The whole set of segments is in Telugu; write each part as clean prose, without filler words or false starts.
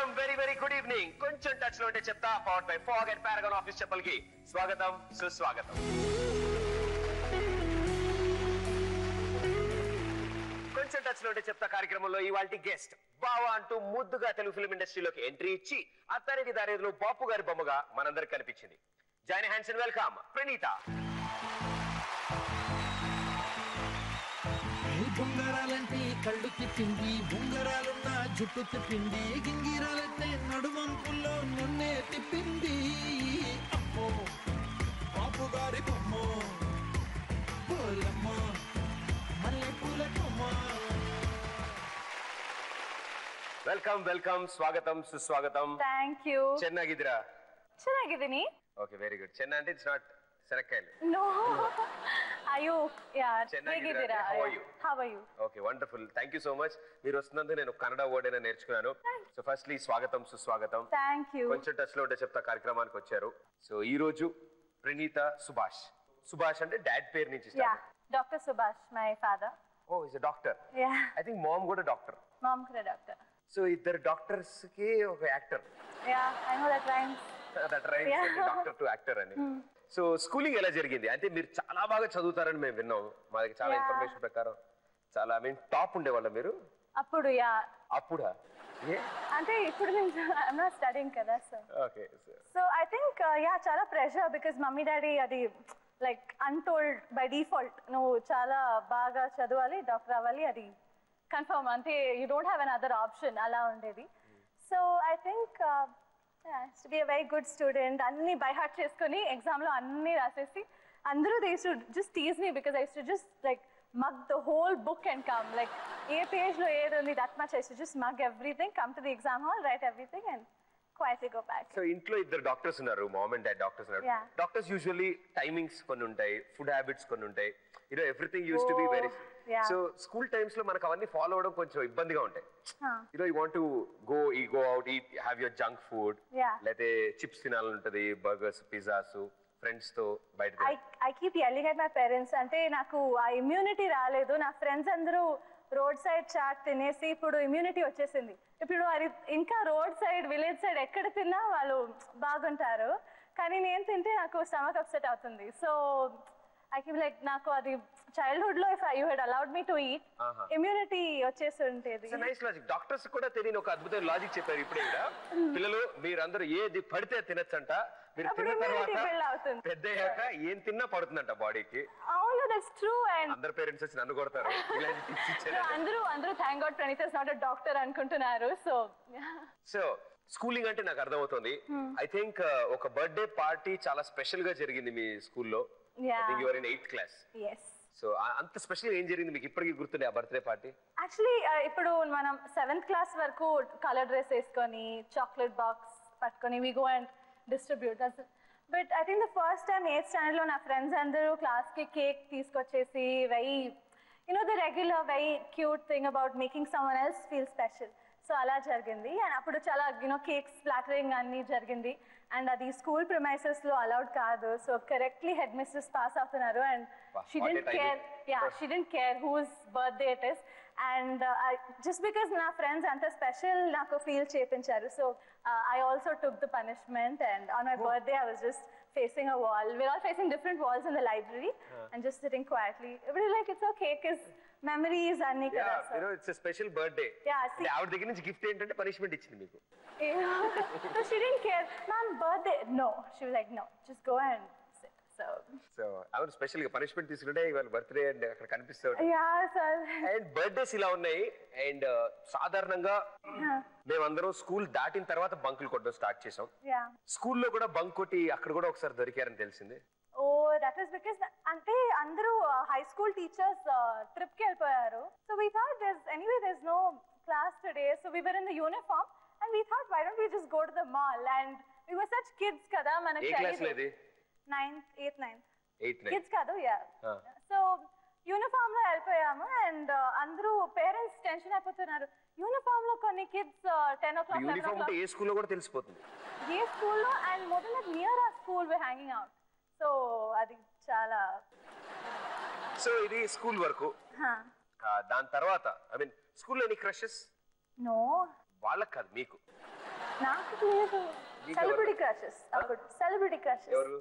Welcome very very good evening. కొంచెం టచ్ లో ఉంటే చెప్తా powered by Fogg and Paragon office చెప్పల్కి స్వాగతం సుస్వాగతం. కొంచెం టచ్ లో ఉంటే చెప్తా కార్యక్రమంలో ఇవాల్టి గెస్ట్ బావా అంటూ ముద్దుగా తెలుగు ఫిల్మ్ ఇండస్ట్రీలోకి ఎంట్రీ ఇచ్చి అత్తరికి దారేదిలో బాపు గారి బొమ్మగా మనందరికి కనిపించింది. Join hands and welcome Pranitha. ఉంగరాలంటే కళ్ళు తిప్పింది, ఉంగరాలున్న జుట్టు తిప్పింది, గింగిరాలంటే నడుమంపుల్లో నన్నే తిప్పింది. అమ్మో బాపు గారి బొమ్మ పోలమ్మ మల్లె పూల కొమ్మ. వెల్కమ్ వెల్కమ్ స్వాగతం సుస్వాగతం. Thank you. ಚೆನ್ನಾಗಿದ್ದೀರಾ? ಚೆನ್ನಾಗಿದ್ದೀನಿ. Okay very good. చెన్న అంటే ఇట్స్ నాట్ శనక్కాయలు. నో అయ్యో యా ಚೆನ್ನಾಗಿದ್ದೀರಾ? How are you? How are you? Okay wonderful. Thank you so much. మీరు వస్తున్నందుకు నేను కన్నడ వర్డ్ అయినా నేర్చుకున్నాను. సో ఫస్ట్లీ స్వాగతం సుస్వాగతం. Thank you. కొంచెం టచ్ లో ఉంటే చెప్తా కార్యక్రమానికి వచ్చారు. సో ఈ రోజు ప్రణీత సుభాష్. సుభాష్ అంటే డాడ్ పేరు నుంచి yeah doctor Subhash my father. Oh is a doctor. Yeah I think mom కూడా డాక్టర్. మామ్ కూడా డాక్టర్. సో ఇద్దరు డాక్టర్స్ కి ఒక actor. Yeah I know that rhymes. That rhymes doctor to actor అని. సో స్కూలింగ్ ఎలా జరిగింది? అంటే మీరు చాలా బాగా చదువుతారని మేము విన్నాం. మా దగ్గర చాలా ఇన్ఫర్మేషన్ ప్రకారం చాలా టాప్ ఉండేవాళ్ళ మీరు అప్పుడు. యా అప్పుడా? అంటే ఇప్పుడు నేను ఐ నాట్ స్టడీయింగ్ కదా. Okay so I think yeah చాలా ప్రెషర్ బికాజ్ మమ్మీ డాడీ అది లైక్ అన్టోల్డ్ బై డిఫాల్ట్ నువ్వు చాలా బాగా చదవాలి, డాక్టర్ అవ్వాలి, అది కన్ఫర్మ్. అంటే you don't have an other option అలా ఉండేది. So I think to be a very good student అన్ని బై హార్ట్ చేసుకొని ఎగ్జామ్లో అన్ని రాసేసి అందరూ they to just tease me because I to just like mug the whole book and come like A page లో ఏది ఉంది that much I should just mug everything, come to the exam hall, write everything and quietly go back. So ఇంట్లో ఇద్దరు డాక్టర్స్ ఉన్నారు, మామ్ అండ్ డాడ్ డాక్టర్స్ ఉన్నారు. Yeah. డాక్టర్స్ యూజువల్లీ టైమింగ్స్ కొన్ని ఉంటాయి, ఫుడ్ హ్యాబిట్స్ కొన్ని ఉంటాయి, everything use to be very. yeah. So school times లో మనకు అవన్నీ ఫాలో అవడం కొంచెం ఇబ్బందిగా ఉంటాయి. You want to go out eat, have your junk food, Yeah. లేకపోతే చిప్స్ తినాలంటది, బర్గర్స్, పిజ్జాస్, ఫ్రెండ్స్ తో బయట. I keep yelling at my parents అంటే నాకు ఆ ఇమ్యూనిటీ రాలేదు. నా ఫ్రెండ్స్ అందరూ రోడ్ సైడ్ చాట్ తినేసి ఇప్పుడు ఇమ్యూనిటీ వచ్చేసింది. ఇప్పుడు అది ఇంకా రోడ్ సైడ్ విలేజ్ సైడ్ ఎక్కడ తిన్నా వాళ్ళు బాగుంటారు, కానీ నేను తింటే నాకు స్టమక్ అప్సెట్ అవుతుంది. సో ఐ కీప్ లైక్ నాకు అది చైల్డ్హుడ్ లో if you head allowed me to eat immunity వచ్చేసి ఉండేది. Nice logic. డాక్టర్స్ కూడా తెలియని ఒక అద్భుతమైన లాజిక్ చెప్పారు ఇప్పుడే కూడా. పిల్లలు మీరందరూ ఏది పడితే తినచ్చంట, మీరు తిన్న తర్వాత పెద్ద అయ్యాక ఏం తిన్నా పడుతుందంట బాడీకి. అవును దట్స్ ట్రూ. అండ్ అందరు పేరెంట్స్ వచ్చి నన్ను కొడతారు ఇలాంటి టిప్స్ ఇచ్చారు. అందరూ thank God Praneetha is not a doctor అనుకుంటున్నారు. సో స్కూలింగ్ అంటే నాకు అర్థమవుతుంది. ఐ థింక్ ఒక బర్త్డే పార్టీ చాలా స్పెషల్ గా జరిగింది మీ స్కూల్లో. I think you are in 8th class. yes. So అంత స్పెషల్ ఏం జరిగింది మీకు ఇప్పటికీ గుర్తుండే ఆ బర్త్డే పార్టీ? యాక్చువల్లీ ఇప్పుడు మనం 7th క్లాస్ వరకు కలర్ డ్రెస్ వేసుకొని చాక్లెట్ బాక్స్ పట్టుకొని we go and distribute. But I think the first time 8th standard లో నా ఫ్రెండ్స్ అందరూ క్లాస్ కి కేక్ తీసుకొచ్చేసి very the regular very cute thing about making someone else feel special. So అలా జరిగింది. అండ్ అప్పుడు చాలా కేక్ స్ప్లాటరింగ్ అన్ని జరిగింది. అండ్ అది స్కూల్ ప్రిమైసెస్ లో అలౌడ్ కాదు. So correctly head mistress pass అవుతున్నారు and she didn't care whose birthday it is. And just because నా ఫ్రెండ్స్ అంత స్పెషల్ నాకు ఫీల్ చేయించారు. So I also took the punishment and on my birthday I was just facing a wall. We're all facing different walls in the library and just sitting quietly. But like it's okay cuz memories anni kada. Yeah, it's a special birthday. Yeah. Our దగ్గర నుంచి గిఫ్ట్ ఏంటంటే పనిష్మెంట్ ఇచ్చింది మీకు. So she didn't care. Ma'am, birthday. No. She was like, no, just go and sit. So అవును స్పెషల్ గా పనిష్మెంట్ తీసుకుంటే ఇవాళ బర్త్డే అండ్ అక్కడ కనిపిస్తాడు. Yeah, sir. అండ్ బర్త్డేస్ ఇలా ఉన్నాయి. అండ్ సాధారణంగా మేమందరం స్కూల్ దాటిన తర్వాత బంకులు కొట్టడం స్టార్ట్ చేసాం. స్కూల్లో కూడా బంక్ కొట్టి అక్కడ కూడా ఒకసారి దొరికారని తెలిసింది. that is because అంటే అందరూ హై స్కూల్ టీచర్స్ ట్రిప్ కి వెళ్ళిపోయారు. So we thought there's no class today. So we were in the uniform and we thought why don't we just go to the mall, and we were such kids kada manaki. ఏ క్లాస్ లేది? 9th 8th 9th 8th kids kadu. So uniform లో వెళ్ళిపోయాము అండ్ అందరూ పేరెంట్స్ టెన్షన్ అయిపోతున్నారు. యూనిఫామ్ లో కొన్ని కిడ్స్ 10 o'clock యూనిఫామ్ అంటే ఏ స్కూల్లో కూడా తెలిసిపోతుంది. ఏ స్కూల్లో అండ్ మోర్ దెన్ నియర్ ఆ స్కూల్ వి హ్యాంగింగ్ అవుట్. సో అది చాలా. సో ఇది స్కూల్ వరకు. దాని తర్వాత ఐ మీన్ స్కూల్లో ఎనీ క్రషెస్? నో. వాళ్ళకి కాదు మీకు. నాకు లేదు సెలబ్రిటీ క్రషెస్ అప్పుడు సెలబ్రిటీ క్రషెస్ ఎవరు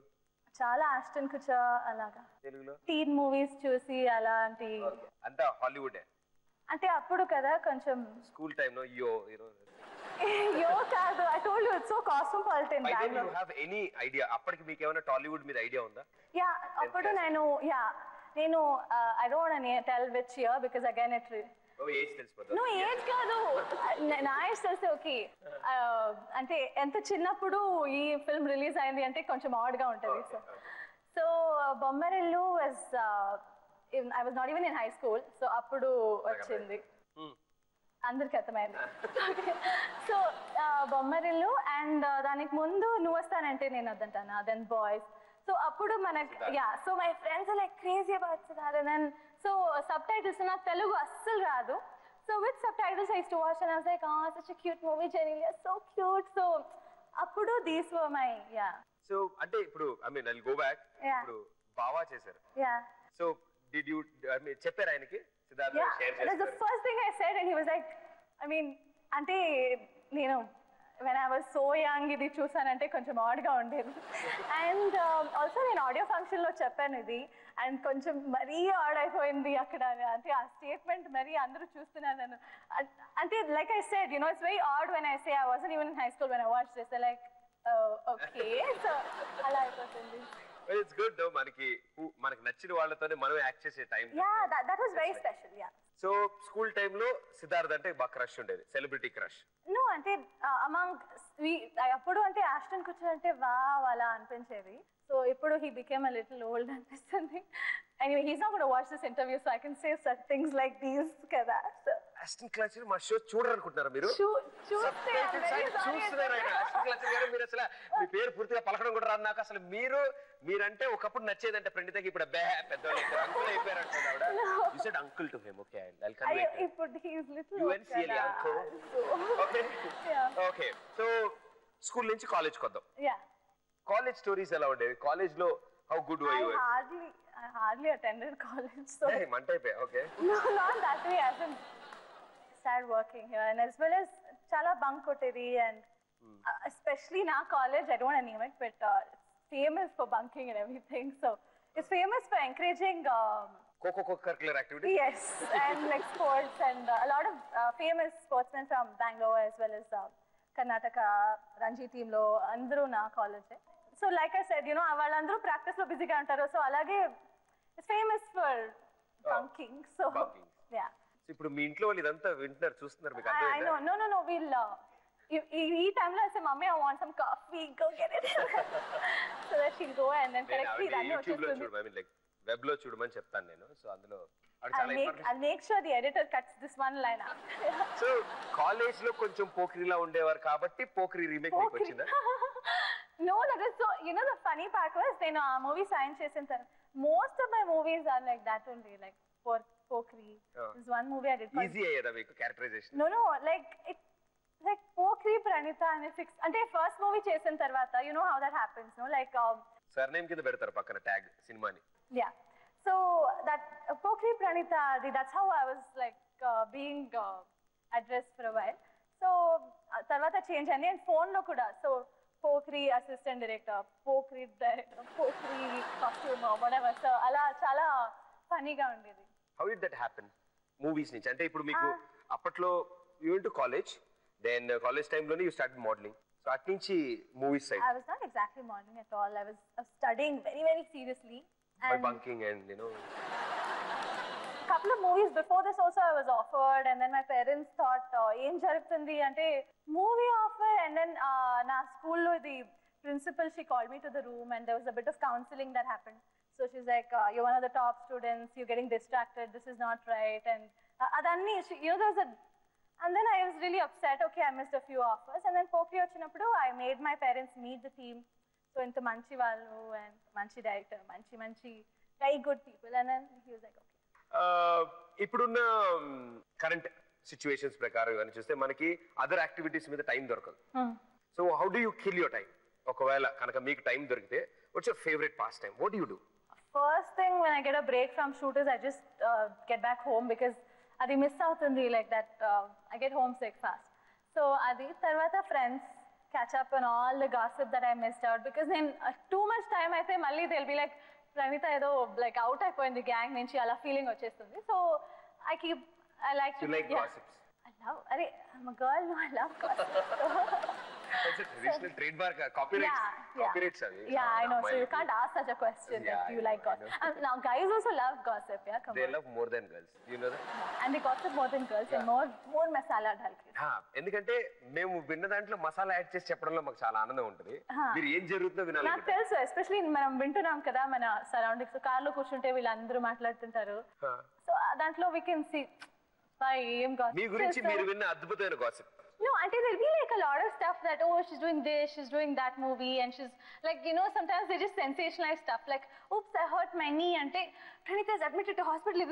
చాలా ఆస్టన్ కుచర్ అలాగా తెలుగులో టీన్ మూవీస్ చూసి అలాంటి అంతా హాలీవుడ్ అంటే అప్పుడు కదా కొంచెం స్కూల్ టైమ్ లో యో యో కాదు I told you it's so cosmopolitan you Bengaluru have any idea అప్పటికి మీకు ఏమైనా టాలీవుడ్ మీద ఐడియా ఉందా యా అప్పుడు నేను I don't want tell which year because again it oh age తెలిసిపోతుంది నువ్వు ఏజ్ కాదు నా ఏజ్ తెలిస్తే ఓకే అంటే ఎంత చిన్నప్పుడు ఈ ఫిల్మ్ రిలీజ్ అయింది అంటే కొంచెం ఆడ్గా ఉంటుంది so Bommarillu I was not even in high school so అప్పుడు వచ్చింది అందరికి అర్థమైంది సో బొమ్మరిల్లు అండ్ దానికి ముందు నువ్వు వస్తానంటే నేను వద్దంటాను దెన్ బాయ్స్ సో అప్పుడు మనకి so my friends like crazy about Siddharth and so sub titles నాకు తెలుగు అస్సలు రాదు so with sub titles I to watch and I was like such a cute movie Genelia so cute so అప్పుడు దీస్ వర్ మై సో అంటే ఇప్పుడు I mean I will go back ఇప్పుడు బావా చేశారు so did you I mean చెప్పారు ఆయనకి సిద్ధార్థ్ షేర్ చేశారు that's the first thing I said and he was like I mean అంటే నేను when I was so young ఇది చూసానంటే కొంచెం ఆడ్గా ఉండేది అండ్ ఆల్సో నేను ఆడియో ఫంక్షన్లో చెప్పాను ఇది అండ్ కొంచెం మరీ ఆడ్ అయిపోయింది అక్కడ అంటే ఆ స్టేట్మెంట్ మరీ అందరూ చూస్తున్నారు నన్ను అంటే like I said you know it's very odd when I say I wasn't even in high school when I watched this they're like okay so అలా అయిపోతుంది ఇట్స్ గుడ్ మనకి నచ్చిన వాళ్ళతోనే మనం యాక్ట్ చేసే time that was very special so school time లో సిద్ధార్థ్ అంటే బాగా క్రష్ ఉండేది సెలబ్రిటీ క్రష్ నో అంటే అమంగ్ అప్పుడు అంటే ఆస్టన్ కుచర్ అంటే అలా అనిపించేది సో ఇప్పుడు he became a little old అనిపిస్తుంది anyway he's not going to watch this interview so I can say such things like these కదా so ఆస్టన్ క్లచర్ మా షో చూడాలనుకుంటున్నారా మీరు చూస్తే చూస్తున్నారా ఆస్టన్ క్లచర్ గారు మీరు అసలు మీ పేరు పూర్తిగా పలకడం కూడా రాదు నాకు అసలు మీరంటే ఒకప్పుడు నచ్చేదంటే ఫ్రెండ్ ఇప్పుడు పెద్దవాళ్ళు అంకుల్ అయిపోయారు అంటే ఆవిడ you said uncle to him okay I convey ఇప్పుడు he is little UNCLE uncle okay okay so school నుంచి కాలేజ్ కి వద్దాం కాలేజ్ స్టోరీస్ ఎలా ఉండేవి కాలేజ్ లో how good were you I hardly attended college so మంటైపోయా okay no not that way as in started working here and as well as chala bunk kottedi and especially na college I don't want to name it but it's famous for bunking and everything so it's famous for encouraging co-curricular activities yes and like sports and a lot of famous sportsmen from Bangalore as well as Karnataka Ranji team lo andru na college so like I said you know avallandru practice lo busy ga untaru so alage it's famous for bunking so yeah ఇప్పుడు మీ ఇంట్లో వాళ్ళు ఇదంతా వింటున్నారు చూస్తున్నారు మీకు I know no we'll ఈ time lo say mummy I want some coffee go get it so that she'll go and then correctly danni YouTube లో చూడు I mean like web లో చూడమని చెప్తాను నేను సో అందులో I'll make sure the editor cuts this one line out so college లో కొంచెం పోకిరిలా ఉండేవారు కాబట్టి పోకిరి రీమేక్ మీకు వచ్చిందా no that is so you know the funny part was నేను ఆ మూవీ సైన్ చేసిన తర్వాత most of my movies are like that only like Pokri. There's one movie I did called easy ayada meeku characterization no like it like Pokri Pranita and fix ante first movie chesin tarvata you know how that happens no like surname kinda pedtaru pakkana tag cinema ni yeah so that Pokri Pranita that's how I was like being addressed for a while so tarvata change and phone lo kuda so Pokri assistant director Pokri director Pokri costumer whatever so ala chala funny ga undedi how did that happen movies nunchi ante ippudu meeku appatlo you went to college then college time lone you started modeling so at nunchi movies side I was not exactly modeling at all I was studying very very seriously and by bunking and you know couple of movies before this also I was offered and then my parents thought em jarugutundi ante movie offer and then na school lo the principal she called me to the room and there was a bit of counseling that happened so she's like you're one of the top students you're getting distracted this is not right and adanni you know there's a and then I was really upset okay I missed a few offers and then Pokri vachinappudu I made my parents meet the team so inta manchi vallu and manchi director manchi very good people and then he was like okay ఇప్పుడున్న కరెంట్ సిచ్యువేషన్స్ ప్రకారం కానీ చూస్తే మనకి అదర్ యాక్టివిటీస్ మీద టైం దొరకదు so how do you kill your time ఒకవేళ కనుక మీకు టైం దొరికితే what's your favourite pass time what do you do first thing when I get a break from shoot is I just get back home because adi miss avutundi like that I get homesick fast so adi tarvata friends catch up on all the gossip that I missed out because then too much time అయితే మళ్ళీ they'll be like ప్రణీత ఏదో like out అయిపోయింది గ్యాంగ్ నుంచి అలా ఫీలింగ్ వచ్చేస్తుంది so I like to You like gossips? I love అరే I'm a girl no I love gossip It's a traditional trademark, copyrights are. Yeah, I know. So you can't ask such a question that you like gossip. Now, guys also love gossip, yeah. Come They on. love more than girls. You know that? And they gossip more than girls and more masala dalke. ఎందుకంటే మేము విన్న దాంట్లో మసాలా యాడ్ చేసి చెప్పడంలో మాకు చాలా ఆనందం ఉంటుంది. మీరు ఏం జరుగుతుందో వినాలి. నాకు తెలుసు ఎస్పెషల్లీ మనం వింటున్నాం కదా మన సరౌండింగ్స్ కార్లో కూర్చుంటే వీళ్ళందరూ మాట్లాడుతుంటారు సో దాంట్లో we can see ఏం gossip. మీ గురించి మీరు విన్న అద్భుతమైన gossip. No, until there'll be like a lot of stuff that, oh, she's doing this, she's doing that movie, and she's like, you know, sometimes they just sensationalize stuff like, oops, I hurt my knee, and Pranita's admitted to hospital.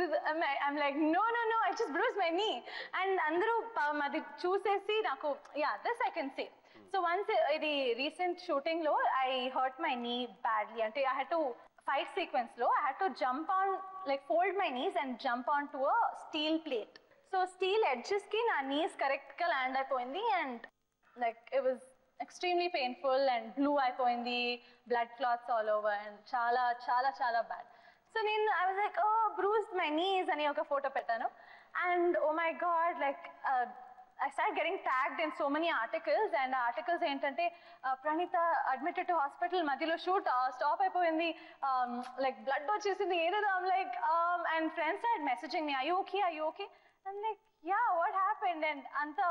I'm like, no, I just bruised my knee. And andru madi choosesi naku, yeah, this I can say. So once the recent shooting lo, I hurt my knee badly, and I had to fight sequence lo, I had to jump on, like fold my knees and jump onto a steel plate. So steel edges ki na knees correct ga land అయిపోయింది and like it was extremely painful and blue అయిపోయింది blood clots all over and చాలా bad. So I was like, oh, bruised my knees అని ఒక ఫోటో పెట్టాను and oh my god, like I started getting tagged in so many articles and articles ఏంటంటే ప్రణీత admitted to hospital మధ్యలో షూట్ స్టాప్ అయిపోయింది like blood వచ్చేసింది ఏదేదో I'm like and friends started messaging me, are you okay? I'm like, yeah, what happened? And anta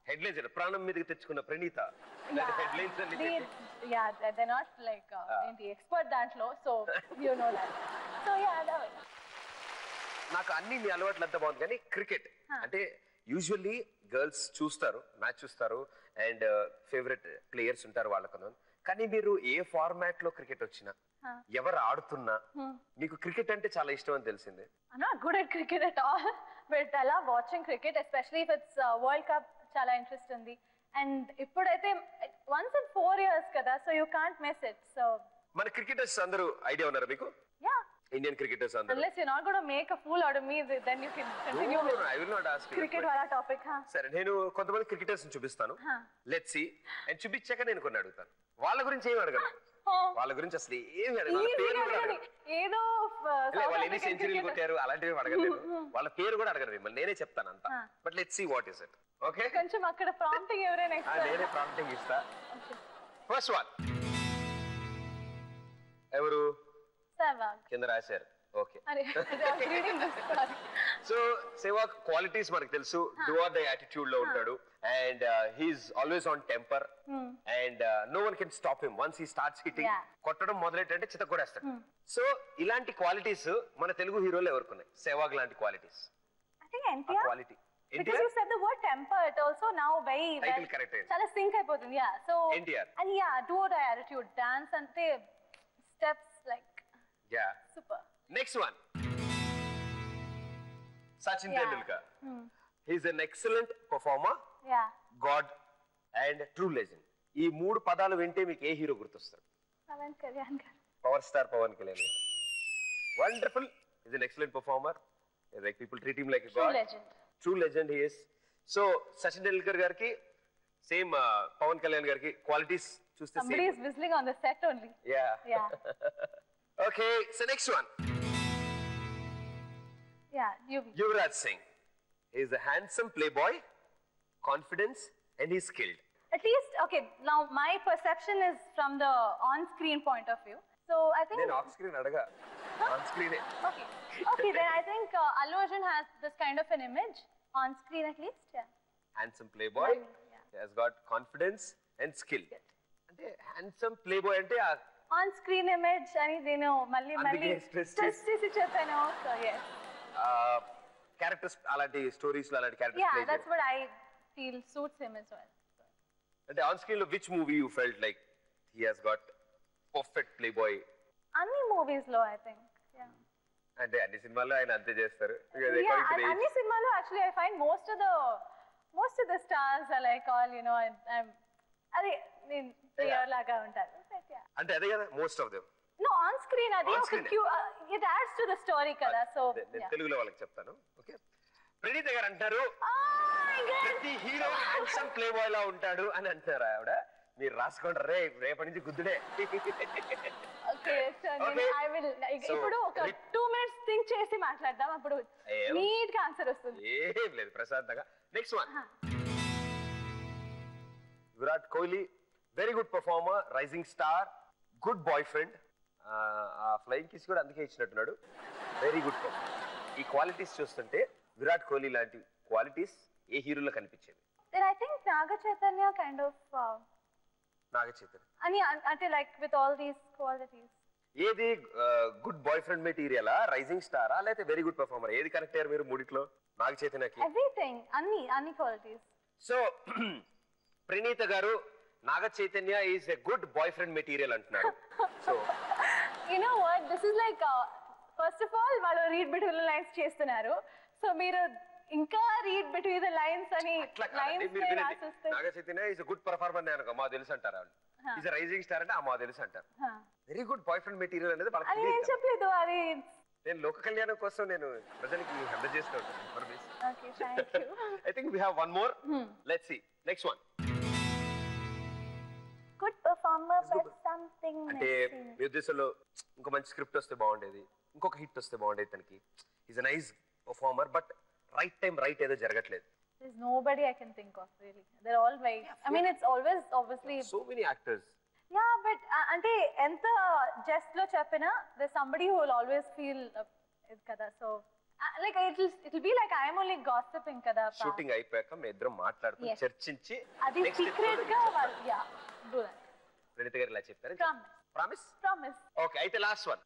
headlines ప్రాణం మీదకి తెచ్చుకున్న ప్రణీత headlines అన్ని yeah, they're not like the expert dantlo, so you know that. So yeah, that way. నాకు అన్ని మీ అలవాట్లు అంతా బాగుంది కానీ క్రికెట్ అంటే యూజువల్లీ గర్ల్స్ చూస్తారు మ్యాచ్ చూస్తారు అండ్ ఫేవరెట్ ప్లేయర్స్ ఉంటారు వాళ్ళకు కానీ మీరు ఏ ఫార్మాట్ లో క్రికెట్ వచ్చినా ఎవరు ఆడుతున్నా మీకు క్రికెట్ అంటే చాలా ఇష్టం అని తెలిసింది. I'm not good at cricket at all, but I love watching cricket, especially if it's World Cup. Chala interest ఉంది and ఇప్పుడైతే once in 4 years కదా, so you can't miss it. So మన క్రికెటర్స్ అందరూ ఐడియా ఉన్నారా మీకు? Yeah, ఇండియన్ క్రికెటర్స్ అందరూ. unless you're not going to make a fool out of me, then you can continue with I will not ask you cricket wala topic. సరే నేను కొంతమంది క్రికెటర్స్ చూపిస్తాను లెట్స్ సీ అండ్ చూపించాక నేను కొన్ని అడుగుతాను వాళ్ళ గురించి ఏమి అడగను వాళ్ళ గురించి అసలు ఏమి అడగను ఏదో వాళ్ళు ఎన్ని సెంచరీలు కొట్టారు అలాంటివి అడగలేదు వాళ్ళ పేరు కూడా అడగను మిమ్మల్ని నేనే చెప్తాను అంతా but let's see what is it okay కొంచెం అక్కడ ప్రాంప్టింగ్ ఎవరైనా ఇస్తారా నేనే ప్రాంప్టింగ్ ఇస్తా ఫస్ట్ వన్ ఎవరు సెహ్వాగ్ కింద రాశారు ఓకే అరే రీడింగ్ సో సెహ్వాగ్ క్వాలిటీస్ మనకు తెలుసు డూ ఆర్ ద యాటిట్యూడ్ లో ఉంటాడు and he's always on temper and no one can stop him once he starts hitting కొట్టడం మొదలెట్టంటే చితకొడేస్తాడు సో ఇలాంటి క్వాలిటీస్ మన తెలుగు హీరోలు ఎవరికి ఉన్నాయి సెహ్వాగ్ లాంటి qualities I think NTR quality because you said the word temper it also now very title correct చాలా సింక్ అయిపోతుంది yeah so NTR and yeah do the attitude dance ante steps like yeah super next one Sachin Tendulkar he is an excellent performer yeah God and true legend ఈ మూడు పదాలు వింటే మీకు ఏ హీరో గుర్తొస్తాడు పవన్ కళ్యాణ్ గారు పవర్ స్టార్ పవన్ కళ్యాణ్ గారు wonderful is an excellent performer like people treat him like a god true legend he is so Sachin Tendulkar garki same Pawan Kalyan garki qualities chuste same somebody is whistling on the set only yeah okay so next one yeah Yuvraj Singh he is a handsome playboy confidence and he's skilled at least okay now my perception is from the on screen point of view so I think then off screen adaga on screen okay then I think Allu Arjun has this kind of an image on screen at least yeah handsome playboy he has got confidence and skill ante handsome playboy ante on screen image ani denu malli stress chesi cheppanu so yes characters alanti stories lo alanti characters yeah that's what I feel suits him as well ante on screen lo which movie you felt like he has got perfect playboy any movies lo I think yeah అంటే అన్ని సినిమాల్లో ఆయన అంతే చేస్తారు అన్ని సినిమాలు actually I find most of the stars are like all you know I'm అదే నేను ప్లేయర్ లాగా ఉంటారు అంటే అదే కదా most of them no on screen అది ఒక it adds to the story కదా so తెలుగులో వాళ్ళకి చెప్తాను ఓకే ప్రణీత గారు అంటారు ప్రతి హీరో హ్యాండ్సమ్ ప్లే బాయ్ లా ఉంటాడు అని అంటారు ఆవిడ మీరు రాసుకోండి రేపటి నుంచి గుద్దుడే. ఓకే సో ఐ విల్ ఇప్పుడు ఒక 2 minutes థింక్ చేసి మాట్లాడదాం, అప్పుడు నీట్ గా ఆన్సర్ వస్తుంది. ఏం లేదు ప్రశాంతంగా. Next one, Virat Kohli very good performer, rising star, good boy friend. ఆ ఫ్లయింగ్ కిస్ కూడా అందుకే ఇచ్చినట్టున్నాడు. Very good performer. ఈ క్వాలిటీస్ చూస్తుంటే విరాట్ కోహ్లీ లాంటి క్వాలిటీస్ ఏ హీరోలో కనిపించేది? Then I think Naga Chaitanya kind of Naga Chaitanya అంటే like with all these qualities. ఏది గుడ్ బాయ్ ఫ్రెండ్ మెటీరియలా, రైజింగ్ స్టారా, లేకపోతే వెరీ గుడ్ పర్ఫార్మర్? ఏది కనెక్ట్ అయ్యారు మీరు మూడిట్లో నాగ చైతన్యకి? Everything, అన్ని qualities. సో ప్రణీత గారు Naga Chaitanya is a good boy friend material అంటున్నారు. So You know what, this is like first of all వాళ్ళు రీడ్ బిట్వీన్ ద లైన్స్ చేస్తున్నారు, సో మీరు ఇంకా రీడ్ బిట్వీన్ ద లైన్స్ అని లైన్స్ రాసిస్తే నాగ చైతన్య ఈజ్ గుడ్ పర్ఫార్మర్ అనుకో మా తెలుసు అంటారు వాళ్ళు. ఈజ్ రైజింగ్ స్టార్ అంటే మా తెలుసు అంటారు. Very good boy friend material అనేది వాళ్ళకి అది నేను చెప్పలేదు, అది నేను లోక కళ్యాణం కోసం నేను ప్రజలకి అందజేస్తూ ఉంటాను information. Okay thank you. I think we have one more. Let's see next one. Good performer but something అంటే మీ ఉద్దేశంలో ఇంకో మంచి స్క్రిప్ట్ వస్తే బాగుండేది, ఇంకొక హిట్ వస్తే బాగుండేది తనకి. Is a nice performer but right time right ఏదో జరగట్లేదు. There's nobody I can think of really. They're all very, I mean it's always obviously so many actors. Yeah, but ante enta just lo cheppina there's somebody who will always feel it kada. So like it'll be like I am only gossiping kada. Shooting అయిపోయాక మీ ఇద్దరం మాట్లాడుకుని చర్చించి అది సీక్రెట్ గా yeah do that. ప్రణీత గారు ఇలా చెప్పారు. Promise. Okay, అయితే last one.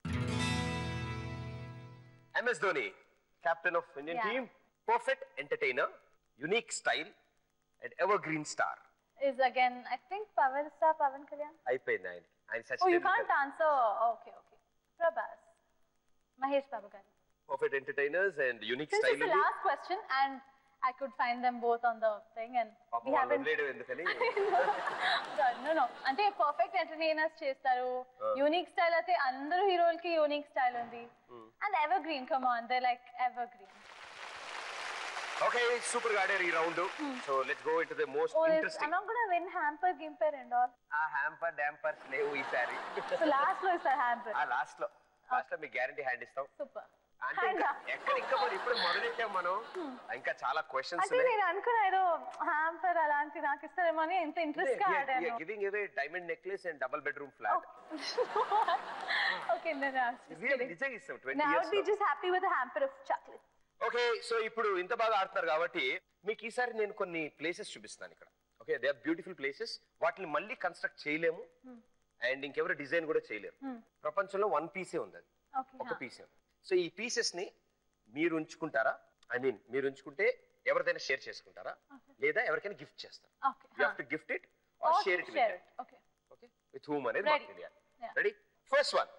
MS Dhoni, captain of Indian team, perfect entertainer, unique style and evergreen star. Is again I think Pavan Kalyan. అయిపోయింది ఆయన such. Oh, you can't answer. Okay. Prabhas. Mahesh Babu garu. Perfect entertainers and unique Since style. It's the last question and I could find them both on the thing and we haven't. No. అంటే పర్ఫెక్ట్ ఎంటర్టైనర్స్ చేస్తారు, యూనిక్ స్టైల్ అయితే అందరూ హీరోలకి యూనిక్ స్టైల్ ఉంది, and ever green, come on they like ever green. Okay, super గాడారు ఈ round. So let's go into the most interesting. I'm not gonna win hamper gimper and all. Hamper dampers లేవు ఈసారి. So last లో ఇస్తారు hamper. లాస్ట్ లో మీ గ్యారంటీ హ్యాండ్ ఇస్తాం. Super. అంటే ఇంకా మరి ఇప్పుడు మొదలెట్టాం మనం, ఇంకా చాలా క్వశ్చన్స్ అంటే నేను అనుకున్నా ఏదో హ్యాంపర్ అలాంటి నాకు ఇస్తారేమో అని ఎంత ఇంట్రెస్ట్ గా ఆడాను. Giving away diamond necklace and double bedroom flat. Okay, then నిజంగా ఇస్తాం 20 Now years. I'll be just happy with a hamper of chocolate. Okay, so ఇప్పుడు ఇంత బాగా ఆడుతున్నారు కాబట్టి మీకు ఈసారి నేను కొన్ని ప్లేసెస్ చూపిస్తాను ఇక్కడ. Okay, they are beautiful places. వాటిని మళ్ళీ కన్స్ట్రక్ట్ చేయలేము అండ్ ఇంకెవరు డిజైన్ కూడా చేయలేరు. ప్రపంచంలో వన్ పీసే ఉంది, అది ఒక పీసే. సో ఈ పీసెస్ ని మీరు ఉంచుకుంటారా? ఐ మీన్ మీరు ఉంచుకుంటే ఎవరిదైనా షేర్ చేసుకుంటారా, లేదా ఎవరికైనా గిఫ్ట్ చేస్తారా? You have to gift it or share it with them. Okay with whom అనేది మాకు తెలియాలి. Ready? First one,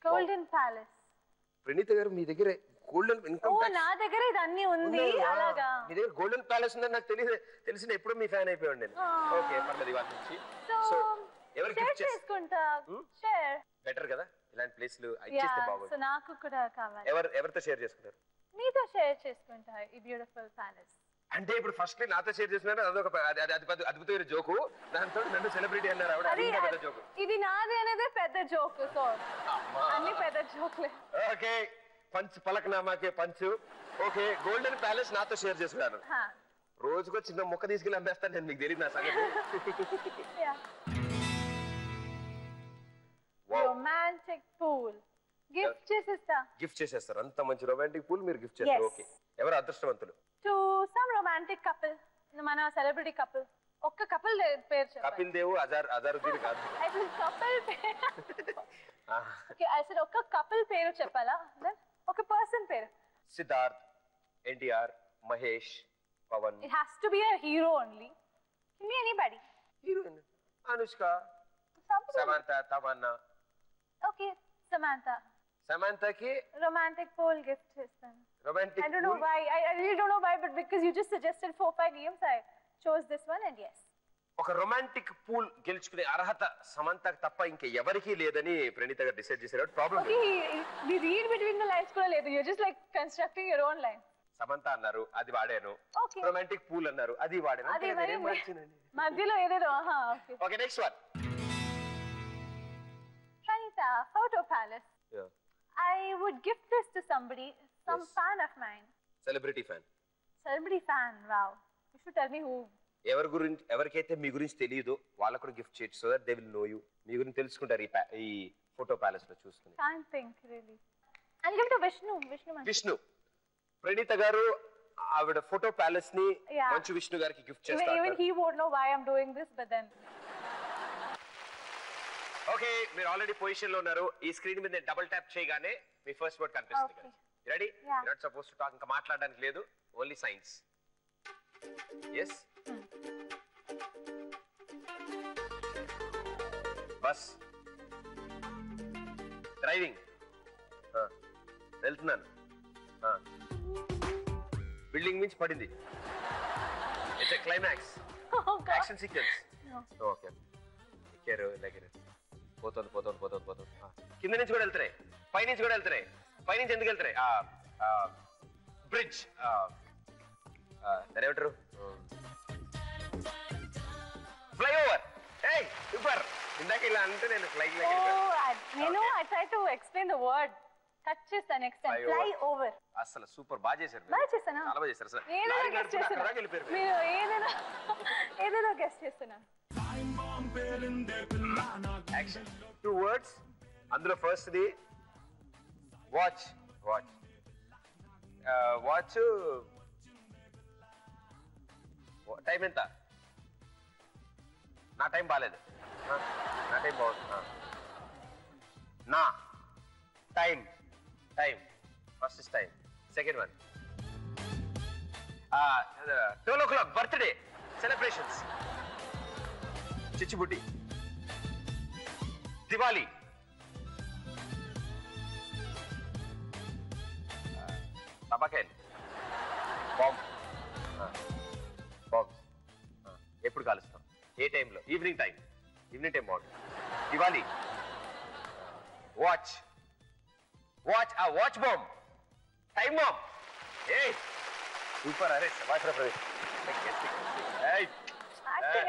golden palace. Praneetha garu మీ దగ్గర గోల్డెన్ ఇన్కమ్ ట్యాక్స్. నా దగ్గర ఇదన్నీ ఉంది. అలాగా మీ దగ్గర గోల్డెన్ ప్యాలెస్ ఉందని నాకు తెలిసిన ఎప్పుడు మీ ఫ్యాన్ అయిపోయాడు నేను. ఓకే, పర్లేదు ఇవాళ నుంచి. సో ఎవరికి గిఫ్ట్ చేసుకుంటా? షేర్ బెటర్ కదా, ఇలాంటి ప్లేస్లు ఇచ్చేస్తే బాగుంటుంది. సో నాకు కూడా కావాలి. ఎవరితో షేర్ చేసుకుంటారు? మీతో షేర్ చేసుకుంటా ఈ బ్యూటిఫుల్ ప్యాలెస్. అంటే ఇప్పుడు ఫస్ట్ నాతో షేర్ చేస్తున్నారు, అదొక అద్భుతమైన జోకు. దాంతో నన్ను సెలబ్రిటీ అన్నారు ఆవిడ, అది పెద్ద జోకు. ఇది నాది అనేది పెద్ద జోక్. సో అన్ని పెద్ద జోక్లే. ఓకే, పంచ్ పలకనామాకే పంచు. ఓకే, గోల్డెన్ ప్యాలెస్ నాతో షేర్ చేసుకున్నాను. రోజుకో చిన్న మొక్క తీసుకెళ్ళి అమ్మేస్తాను నేను, మీకు తెలియదు నా సంగతి. రొమాంటిక్ పూల్ గిఫ్ట్ చేసేస్తారు. అంత మంచి రొమాంటిక్ పూల్ మీరు గిఫ్ట్ చేస్తారు. ఓకే, ఎవరు అదృష్టవంతులు? టు సమ్ రొమాంటిక్ కపుల్, మన సెలబ్రిటీ కపుల్. ఒక్క కపుల్ పేరు చెప్పండి. కపిల్ దేవ్, అజారుద్దీన్ కాదు. కపుల్ ఓకే, I said ఒక్క కపుల్ పేరు చెప్పాలా? ఒక పర్సన్ పేరు. Siddharth, NTR, Mahesh, Pawan. It has to be a hero only. Can be anybody. Heroine Anushka, Samantha, Tamannaah. Okay, సమంతకి రొమాంటిక్ పూల్ గిఫ్ట్ చేస్తాను. Romantic I don't know why. I really don't know why, but because you just suggested 4-5 games, I chose this one and yes. ఒక రొమాంటిక్ పూల్ గెలుచుకునే అర్హత సమంతకు తప్ప ఇంకా ఎవరికీ లేదని ప్రణీత గారు డిసైడ్ చేశారు. Problem Okay, we read between the lines కూడా లేదు. You're just like constructing your own line. Samantha అన్నారు, అది వాడాను. Okay. రొమాంటిక్ పూల్ అన్నారు, అది వాడాను. అది అంతే, మరి నేనేం మార్చానండి? మధ్యలో ఏదేదో. Okay. Okay, next one. Pranita, photo palace. I would gift this to somebody, some Yes. fan of mine. Celebrity fan. Celebrity fan, wow. You should tell me who. ఎవరికైతే మీ గురించి తెలియదో వాళ్ళకు కూడా గిఫ్ట్ చేయొచ్చు, so that they will know you. మీ గురించి తెలుసుకుంటారు ఈ ఫోటో ప్యాలెస్ లో చూసుకుని. Can't think really. I'll give it to Vishnu. Vishnu. Praneetha గారు ఆవిడ ఫోటో ప్యాలెస్ ని Yeah. మంచు విష్ణు గారికి గిఫ్ట్ Even చేస్తారు. he won't know why I'm doing this, but then. Okay, మీరు ఆల్రెడీ పొజిషన్ లో ఉన్నారు. ఈ స్క్రీన్ మీద డబుల్ ట్యాప్ చేయగానే మీ ఫస్ట్ వర్డ్ కనిపిస్తుంది. Okay. రెడీ? Yeah. Not suppose to talk, ఇంకా మాట్లాడడానికి లేదు, only signs. Yes. Bus. Driving. వెళ్తున్నాను. బిల్డింగ్ నుంచి పడింది. It's climax. Oh God. Action sequence. No. Okay, ఎక్కారు, లెగరు, పోతుంది. కింద నుంచి కూడా వెళ్తున్నాయి, పై నుంచి కూడా వెళ్తున్నాయి. పై నుంచి ఎందుకు వెళ్తున్నాయి? బ్రిడ్జ్. దాని ఏమంటారు? ఫ్లైఓవర్. ఏయ్ సూపర్. ఇందాక ఇలా అంటే నేను ఫ్లైట్ లో I try to explain the word. Touch చేస్తా next time. Flyover. Fly over. అసలు సూపర్, బాగా చేశారు. బాగా చేశానా? చాలా బాగా చేశారు అసలు. ఏదైనా లారీ guess నడుపుకుంటూ చేస్తున్నా. అక్కడ దాకా వెళ్ళిపోయారు మీరు. మీరు ఏదైనా గెస్ట్ చేస్తున్నా. యాక్షన్. 2 words. అందులో first the watch. Watch time ఎంత? నా టైం బాగాలేదు. నా టైం బాగుంది. నా time. First is time. Second one 12 o'clock birthday celebrations. చిచ్చుబుడ్డి. దివాలి. టబాకాయలు. బాంబ్. ఎప్పుడు కాలుస్తాం? ఏ టైంలో? ఈవినింగ్ టైం బాగుంటుంది. Diwali. Watch bomb. Time bomb. ఏ సూపర్. అరే శభాష్ రా Pradeep. Acting.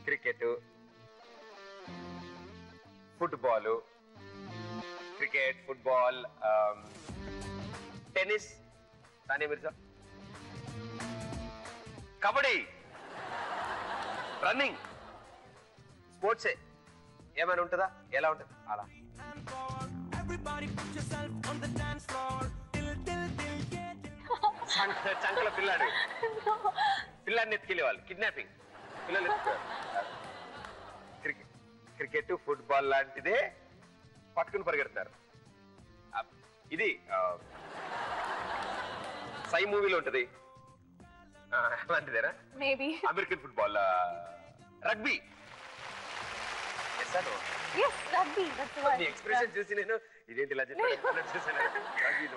Cricket, football, tennis, Sania Mirza, kabaddi, running, స్పోర్ట్సే. ఏమైనా ఉంటుందా? ఎలా ఉంటుంది అలా? చంకల పిల్లాడిని ఎత్తుకెళ్ళే వాళ్ళు, కిడ్నాపింగ్. పిల్లలు క్రికెట్, ఫుట్బాల్ లాంటిదే పట్టుకుని పరిగెడతారు. ఇది సై మూవీలో ఉంటది అలాంటిదేనా? Maybe. American football, rugby. Yes, rugby. That's the word. Me expression చూసి నేను ఇదేంటి ఇలా చెప్పాను.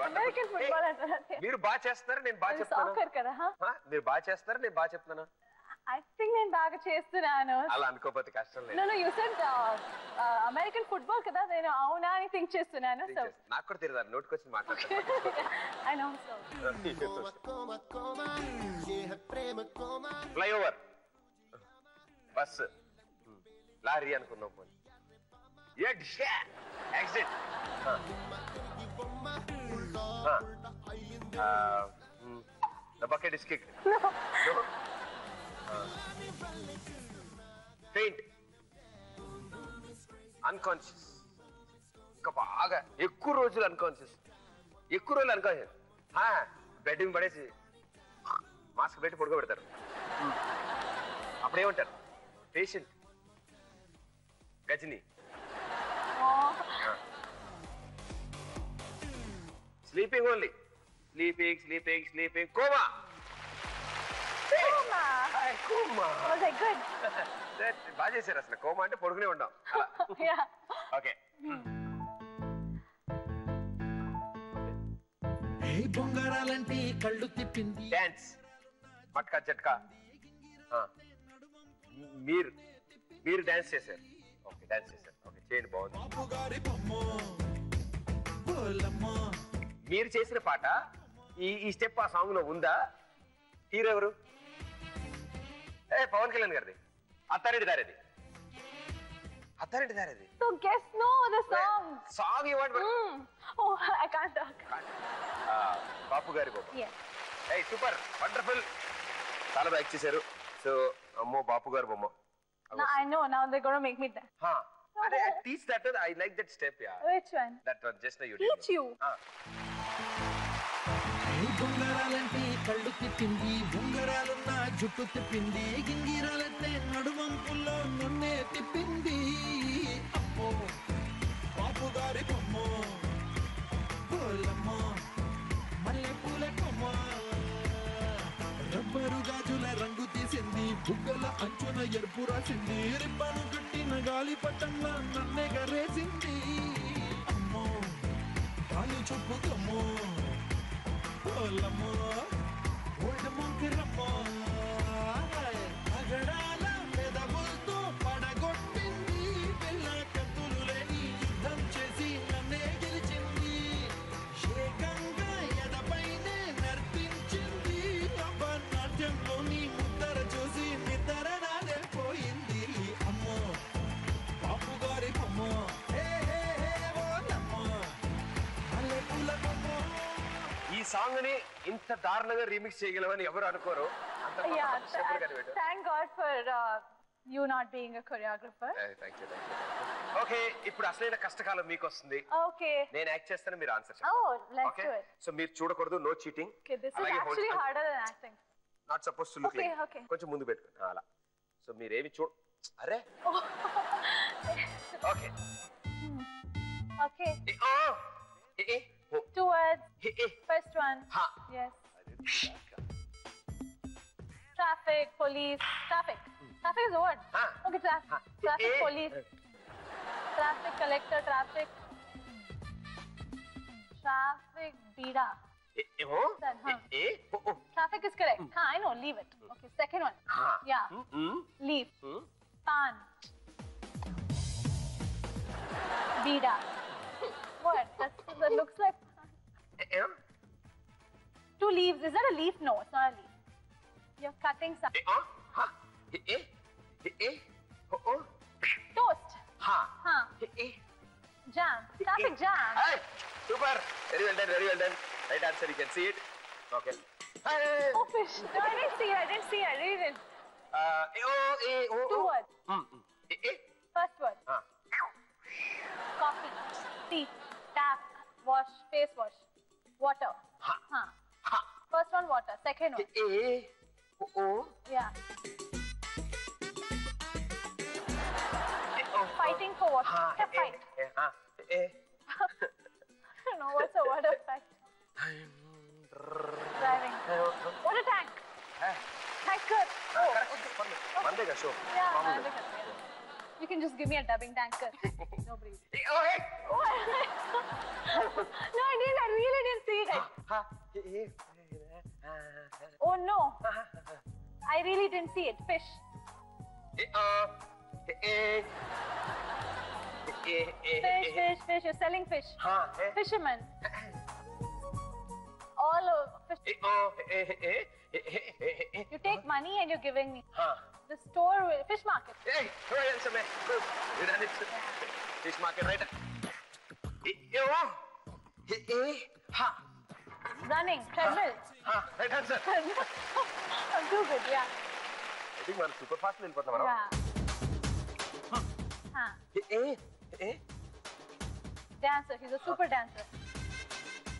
American football అంటారు. మీరు బాగా చేస్తారా, నేను బాగా చెప్తాను? Soccer కదా? మీరు బాగా చేస్తారా, నేను బాగా చెప్తాను? I think నేను బాగా చేస్తున్నాను. అలా అనుకోకపోతే కష్టం లేదు. No, you said American football కదా, నేను అవునా అని థింక్ చేస్తున్నాను. So నాకు కూడా తెలియదు, నోటికి వచ్చి మాట్లాడతాను. I know so. Flyover, bus, lorry అనుకున్నాం. పోనీ accident, the bucket is kicked. No. Faint, unconscious. ఇంకా బాగా ఎక్కువ రోజులు అన్కాన్షియస్. బెడ్ మీద పడేసి మాస్క్ పెట్టి పడుకోబెడతారు. అప్పుడేమంటారు? Patient, Ghajini. Sleeping only. Sleeping. Coma. Was I good? బాగా చేశారు అసలు. కోమా అంటే పడుకునే ఉంటాం. Yeah. ఓకే. బొంగరాలంటే కళ్ళు తిప్పింది. డాన్స్, మట్కా జట్కా. మీరు డాన్స్ చేశారు. ఓకే డాన్స్ చేశారు. ఓకే చేయండి, బాగుంది. బాపు గారి బొమ్మ బోలమ్మ మీరు చేసిన పాట ఈ స్టెప్ ఆ సాంగ్ లో ఉందా? హీరో ఎవరు? పవన్ కళ్యాణ్ గారిది. అత్తారెడ్డి దారేది. అత్తారెడ్డి దారేది. So guess no the song. Song you want? Oh, I can't talk. బాపు గారి బొమ్మ. Yes. సూపర్, వండర్ఫుల్, చాలా బాగా యాక్ట్ చేశారు. సో అమ్మో బాపు గారి బొమ్మ. Now I know. Now they're gonna make me dance. I teach that. I like that step. Yeah. Which one? That one. Just now you Teach you. ఏ బొంగరాలంటే కళ్ళు తిప్పింది, బొంగరాలున్న జుట్టు తిప్పింది, గింగిరాలంటే నడుమంపుల్లో నన్నే తిప్పింది. అమ్మో బాపు గారి బొమ్మ బోలమ్మ మల్లె పూల కొమ్మ, రబ్బరు గాజుల రంగు తీసింది, బుగ్గల అంచున ఎరుపు రాసింది, రిబ్బను కట్టిన గాలి పట్టంలో నన్నే గరేసింది. అమ్మో కాలు చెప్పుకమ్మో బోలమ్మో ఓల్డ్ మొంకిరమ్మో, అగడాల పెదవులతో పడగొట్టింది, పిల్ల కత్తులు లేని యుద్ధం చేసి నన్నే గెలిచింది, ఏకంగా ఎడపైనే నర్తించింది, నాట్యంలోని ముద్దర చూసి నిద్ర నాదే పోయింది. అమ్మో బాపు గారి బొమ్మ హే హే హే ఓలమ్మ మల్లె పూల కొమ్మ. ఈ సాంగ్ ని ఇంత దారుణంగా రీమిక్స్ చేయగలమని ఎవరు అనుకోరు. అంత Yeah. perfect గా పెట్టారు. Thank God for you not being a choreographer. Thank you. Okay, ఇప్పుడు అసలైన కష్టకాలం మీకు వస్తుంది. Okay. నేను యాక్ట్ చేస్తాను, మీరు answer Oh, let's okay. do it. సో మీరు చూడకూడదు, no cheating. Okay, this is actually harder than acting. Not suppose to look Okay, like. okay. కొంచెం ముందు పెట్టుకో అలా. సో మీరేమి అరే ఓకే Okay. ఏ 2 words. ఏ First one. హా. Yes. Traffic, police. Traffic. Traffic is a word. Ah. Okay, traffic. Ah. Traffic Eh. police. Traffic collector, traffic. Traffic bida. Done, huh? Traffic is correct. I know, leave it. Okay, second one. Yeah. Leave. Pan. Bida. What? That looks like two leaves. Is that a leaf? No, it's not a leaf. You're cutting something. Toast. Huh. Jam. Traffic jam. Super. Very well done. Right answer, you can see it. Okay. Oh, fish. No, I didn't see it. I really didn't. 2 words. First word. Coffee. Tea. Tap. Wash. Face wash. Water. Huh. First one, water. Second one. Yeah. Fighting for what? A fight. I don't know what's a word of fight. Driving. Water tank. Tanker. Oh, okay. Mandega show. Yeah, Mandega. You can just give me a dubbing tanker. Nobody. No, I didn't. I really didn't see it. Oh no. I really didn't see it. Fish. Fish. You're selling fish. Fisherman. All over fish. You take money and you're giving me. The store, fish market. Hey, go ahead, Samay. Good. You done it. Fish market, right? Running, treadmill. Right answer. I'm too good, yeah. I think we're super fast in Patna. Yeah. Dancer. He's a super dancer.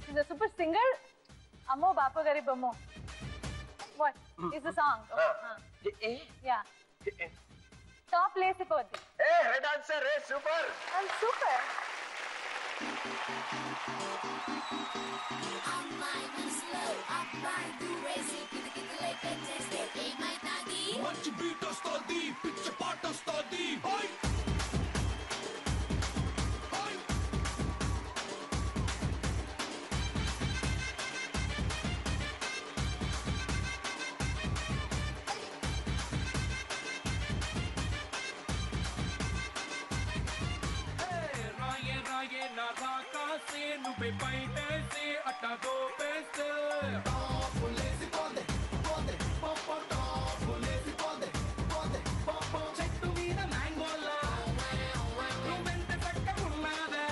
He's a super singer. Ammo Bapu Gari Bammo. What? Is the song? Yeah. Top place for the. Hey, right answer. Hey, super. I'm super. మంచి బీట్ వస్తుంది, పిచ్చ పాట వస్తుంది. పై పైటేసి అట్టా దోపేస్తే టాపులేసి పోదే పోదే పాప టాపులేసి పోదే పోదే పాప చెట్టు మీద మ్యాంగోలా నువ్వెంత చక్కగున్నావే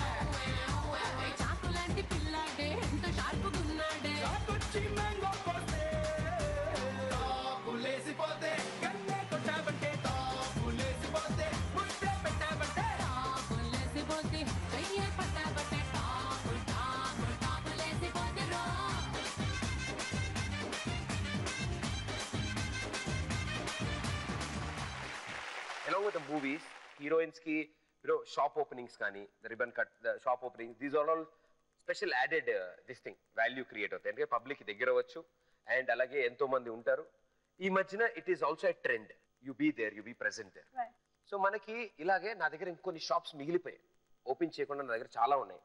చాకులాంటి పిల్లాడే ఎంత షార్పుగున్నాడే చాకొచ్చి మ్యాంగో పోతే టాపులేసి పోతే కన్నే కొట్టావంటే టాపులేసి పోతే ముద్దే పెట్టావంటే టాపులేసిపోతే చెయ్యే పట్టాబట్టే టాపులేసిపోతే రో along with the movies, heroines ki shop openings కానీ the ribbon cut, the shop openings, these are all special added this thing value create అవుతాయి. అంటే పబ్లిక్ దగ్గర అవ్వచ్చు అండ్ అలాగే ఎంతో మంది ఉంటారు. ఈ మధ్యన it is also a trend, you be there, you be present there. Right. So మనకి ఇలాగే నా దగ్గర ఇంకొన్ని షాప్స్ మిగిలిపోయాయి, ఓపెన్ చేయకుండా నా దగ్గర చాలా ఉన్నాయి.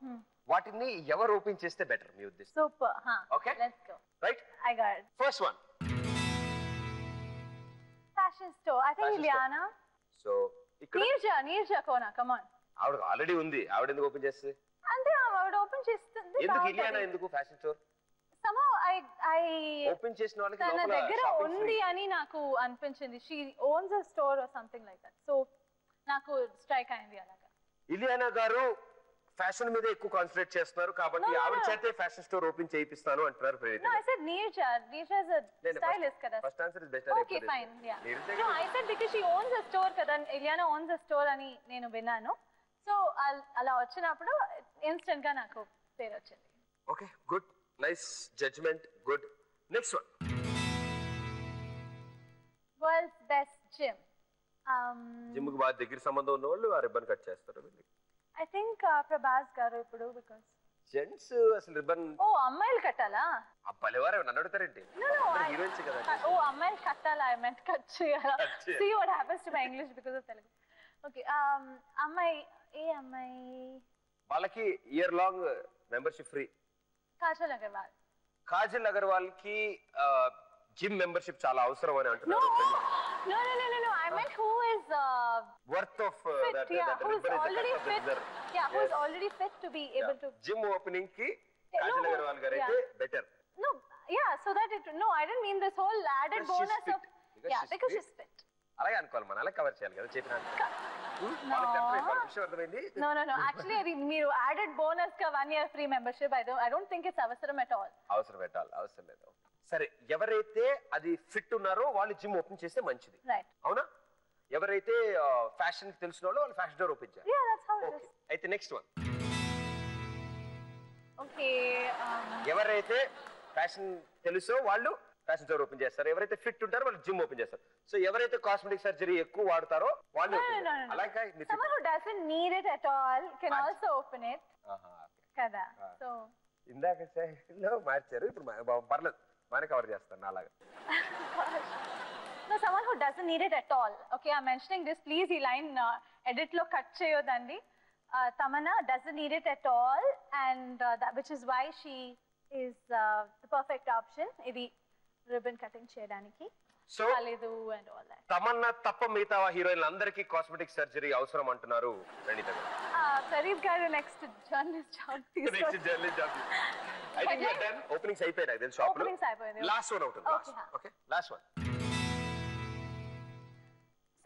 వాటిని ఎవరు ఓపెన్ చేస్తే బెటర్ మీ ఉద్దేశం? Super. Okay. Let's go. Right, I got it. First one Fashion store. I think Fashion store. Ileana. So ఇక్కడ Neerja Kona, come on. ఆవిడ ఆల్రెడీ ఉంది, ఆవిడ ఎందుకు ఓపెన్ చేస్తుంది? అంటే ఆవిడ ఓపెన్ చేస్తుంది. ఎందుకు ఇలియానా ఎందుకు fashion store Somehow I open చేసిన వాళ్ళకి తన లోపల దగ్గర shopping ఉంది free. అని నాకు అనిపించింది. She owns a store or something like that. So నాకు స్ట్రైక్ అయింది అలాగా. ఇలియానా గారు ఫ్యాషన్ మీద ఎక్కువ కాన్సన్ట్రేట్ చేస్తున్నారు కాబట్టి No. ఆవిడ చేతే ఫ్యాషన్ స్టోర్ ఓపెన్ చేయిస్తాను అంటున్నారు ప్రేరిత. No, I said Neerja. Neerja is a stylist kada. First answer is best. Okay, fine. Yeah. No, I said because she owns a store kada. Ileana owns a store అని నేను విన్నాను. సో అలా వచ్చినప్పుడు ఇన్స్టెంట్ గా నాకు పేరు వచ్చింది. Okay, good, nice judgment, good. Next one, World's best gym. Gym కి బాగా దగ్గర సంబంధం ఉన్న వాళ్ళు ఆ రిబ్బన్ కట్ చేస్తారు. I think Prabhas garu ఇప్పుడు because జెంట్స్ అసలు రిబ్బన్ అమ్మాయిలు కట్టాలా? అబ్బాయివారు నన్ను అడుగుతారేంటి? No, హీరోయిన్స్ కదా. అమ్మాయిలు కట్టాలా? I meant కట్ చేయాలా? See what happens to my English because of Telugu. Okay, అమ్మాయి ఏ అమ్మాయి? వాళ్ళకి year long membership free. Kajal Agarwal. Kajal Agarwal కి జిమ్ మెంబర్షిప్ చాలా అవసరం అని No, అంటున్నారు. no. I meant who is worth of fit, that yeah, that who's ribbon already is fit. Yeah, who's already fit to be able to. Gym opening కి No, కాజల్ అగర్వాల్ గారు అయితే better. No, yeah, so that it. No, I didn't mean this whole added Because she's bonus of. fit. Because Yeah, she's because fit. she's fit. అలాగే అనుకోవాలి, మనం అలా కవర్ చేయాలి కదా చెప్పిన No. విషయం అర్థమైంది. No. Actually, అది మీరు added bonus గా 1 year free membership. I don't think it's అవసరం at all. అవసరం పెట్టాలి, అవసరం లేదు. సరే, ఎవరైతే అది ఫిట్ ఉన్నారో వాళ్ళు జిమ్ ఓపెన్ చేస్తే మంచిది, Right. అవునా? ఎవరైతే ఫ్యాషన్ తెలిసిన వాళ్ళు వాళ్ళు ఫ్యాషన్ డోర్ ఓపెన్ చేయాలి. Yeah, that's how it okay, is. అయితే నెక్స్ట్ వన్, Okay. ఎవరైతే ఫ్యాషన్ తెలుసో వాళ్ళు ఫ్యాషన్ స్టోర్ ఓపెన్ చేస్తారు, ఎవరైతే ఫిట్ ఉంటారో వాళ్ళు జిమ్ ఓపెన్ చేస్తారు. సో ఎవరైతే కాస్మెటిక్ సర్జరీ ఎక్కువ వాడతారో వాళ్ళు No. అలాగే Someone who doesn't need it at all can also open it. Kada. So. ఇందాక లో మార్చారు, ఇప్పుడు పర్లేదు, బాగానే కవర్ చేస్తాను అలాగా. No, someone who doesn't need it at all. Okay, I'm mentioning this. Please, ఈ line edit లో cut చేయొద్దండి. Tamanna doesn't need it at all, and which is why she is the perfect option. ఇది ribbon cutting చేయడానికి. సో కాలేదు and all that. తమన్నా తప్ప మిగతా హీరోయిన్లు అందరికీ కాస్మెటిక్ సర్జరీ అవసరం అంటున్నారు Praneetha garu. Pradeep garu next journalist job next journalist job. I think we are done. Openings అయిపోయాయి నాకు తెలుసు షాప్ లో. Openings అయిపోయింది. లాస్ట్ వన్ అవుతుంది. Okay, last one.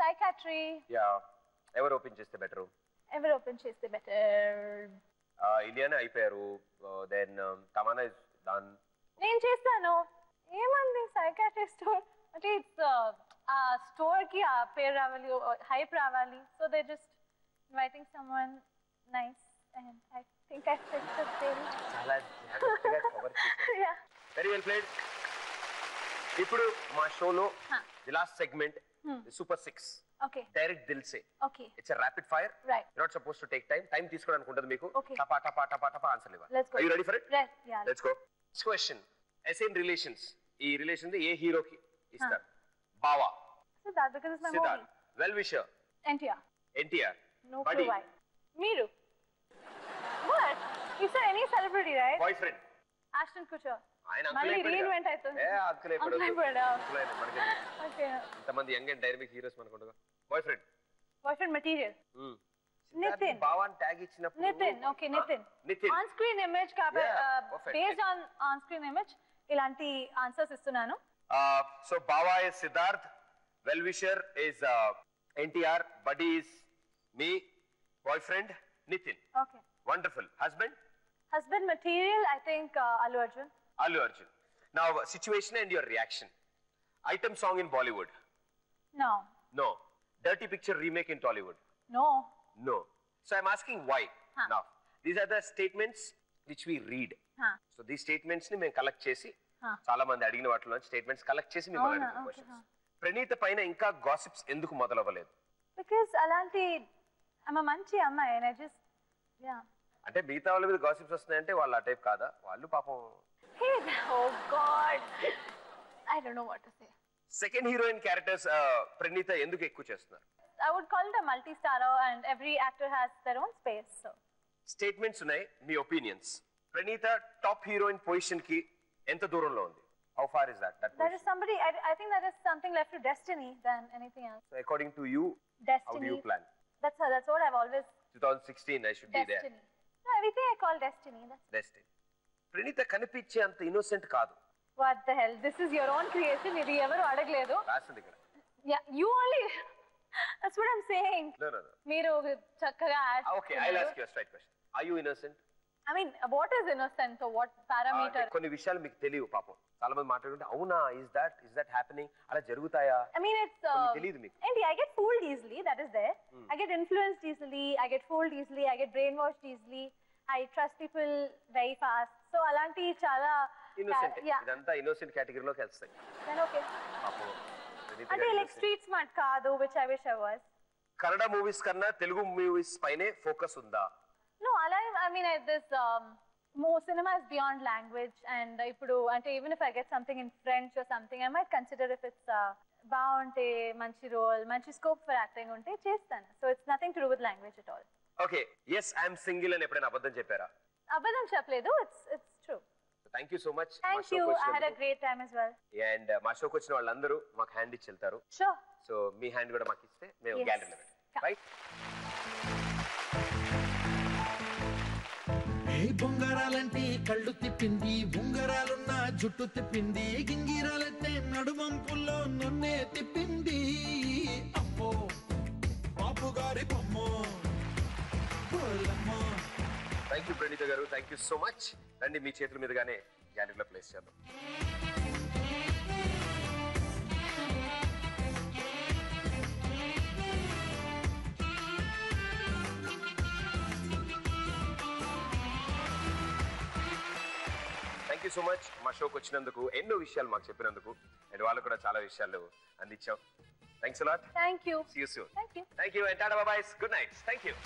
Psychiatry. Yeah, ఎవరు ఓపెన్ చేస్తే బెటర్? ఎవరు ఓపెన్ చేస్తే బెటర్? ఇలియానా అయిపోయారు, దెన్ తమన్నా ఇస్ డన్. నేను చేస్తాను. ఏమంది సైకాట్రీ స్టోర్ అంటే ఇట్స్ ఆ స్టోర్ కి ఆ పేరు రావాలి, హైప్ రావాలి. So they just inviting someone nice and I think I fit the bill. చాలా జాగ్రత్తగా కవర్ చేశారు. Yeah, very well played. ఇప్పుడు మా షోలో the last segment, super 6, okay direct Dil Se. Okay it's a rapid fire. Right. You not suppose to take time తీసుకోవడానికి ఉంటుంది మీకు. Okay. టపా టపా టపా టపా ఆన్సర్ ఇవ్వాలి. Let's go. Are you ready for it? Right. Ya, let's go. Next question, assign relations. ఈ రిలేషన్ ఏ హీరోకి ఇస్తారు? బావా, so that because it's my movie. Siddharth, well wisher, NTR. Nobody, clue why. మీరు what you say any celebrity right? Boy friend. Ashton Kutcher. ఆయన మళ్ళీ రీఇన్వెంట్ అవుతుంది. అంకుల్ అయిపోయాడు. Uncle అయిపోయాడా? మనకి ఓకే. ఇంతమంది యంగ్ అండ్ డైనమిక్ హీరోస్ మనకు ఉండగా. Boy friend. Boy friend material. Nitin. బావాన్ ట్యాగ్ ఇచ్చినప్పుడు Nitin, okay, Nitin. Nitin On screen image perfect. based on screen image ఇలాంటి ఆన్సర్స్ ఇస్తున్నాను. So Bawa is Siddharth, well-wisher is NTR, buddy is me, boyfriend Nitin. Okay. Wonderful. Husband material I think Allu Arjun. Allu Arjun. Now situation and your reaction. Item song in Bollywood. No. Dirty picture remake in Tollywood. No. So I'm asking why. Now these are the statements which we read. So these statements ni మేము కలెక్ట్ చేసి చాలా మంది అడిగిన వాటిలో స్టేట్మెంట్స్ కలెక్ట్ చేసి మిమ్మల్ని అడిగిన క్వశ్చన్స్. ప్రణీత పైన ఇంకా గాసిప్స్ ఎందుకు మొదలవ్వలేదు? Because అలాంటి ఆమె మంచి అమ్మాయి and I just అంటే మిగతా వాళ్ళ మీద గాసిప్స్ వస్తున్నాయంటే వాళ్ళు ఆ టైప్ కాదా? వాళ్ళు పాపం oh god I don't know what to say. Second heroine characters Praneetha ఎందుకు ఎక్కువ చేస్తున్నారు? I would call it a multi-starrer and every actor has their own space. So statements ఉన్నాయి, మీ opinions. Pranitha top heroine position కి ఎంత దూరంలో ఉంది? How far is that? That is somebody, I think that is something left to destiny than anything else. So according to you, Destiny. how do you plan? That's what I've always 2016 I should be there. destiny. No, everything I call destiny. That's Destiny. Praneetha కనిపించే అంత ఇన్నోసెంట్ కాదు. what the hell. This is your own creation. ఇది ఎవరు అడగలేదు. రాసింది ఇక్కడ. Yeah, you only. That's what I'm saying. No. మీరు చక్కగా add. Okay, I'll ask you a straight question. Are you innocent? I mean, what is innocent? So what parameter? కొన్ని విషయాలు మీకు తెలియవు పాపం. చాలా మంది మాట్లాడుతుంటే అవునా is that happening? అలా జరుగుతాయా? I mean, it's తెలియదు మీకు. and I get fooled easily. That is there. I get influenced easily. I get fooled easily. I get brainwashed easily. I trust people very fast. So అలాంటి చాలా ఇన్నోసెంట్. yeah. ఇదంతా ఇన్నోసెంట్ కేటగిరీలోకి వెళ్తాయి. Then okay. పాపం. ప్రణీత అంటే గారు like street smart కాదు, which I wish I was. Kannada movies కన్నా తెలుగు మూవీస్ పైనే ఫోకస్ ఉందా? No, I mean, this more cinema is beyond language, and ఇప్పుడు అంటే even if I get something in French or something, I might consider if it's బాగుంటే మంచి రోల్, మంచి స్కోప్ ఫర్ యాక్టింగ్ ఉంటే చేస్తాను. So it's nothing to do with language at all. Okay, yes, I am single అని ఎప్పుడైనా అబద్ధం చెప్పారా? అబద్ధం చెప్పలేదు. It's true. Thank you so much. Thank you. I had a great time as well. And మా షోకి వచ్చిన వాళ్ళందరూ మాకు హ్యాండ్ ఇచ్చి వెళ్తారు. Sure. సో మీ హ్యాండ్ కూడా మాకు ఇస్తే మేము Yes. గ్యాలరీలో పెడతాం. రైట్? ఏ బొంగరాలంటే కళ్ళు తిప్పింది, ఉంగరాలున్న జుట్టు తిప్పింది, గింగిరాలంటే నడుమంపుల్లో నన్నే తిప్పింది. అమ్మో బాపు గారి బొమ్మో. థ్యాంక్ యూ ప్రణీత గారు, థ్యాంక్ యూ సో మచ్. రండి మీ చేతుల మీదుగానే గ్యాలరీలో ప్లేస్ చేద్దాం. థ్యాంక్ యూ సో మచ్ మా షోకి వచ్చినందుకు, ఎన్నో విషయాలు మాకు చెప్పినందుకు, అండ్ వాళ్ళు కూడా చాలా విషయాలు అందించాం. Thanks a lot. Thank you. See you soon. Thank you. Thank you and Tata bye-bye. Good night. Thank you.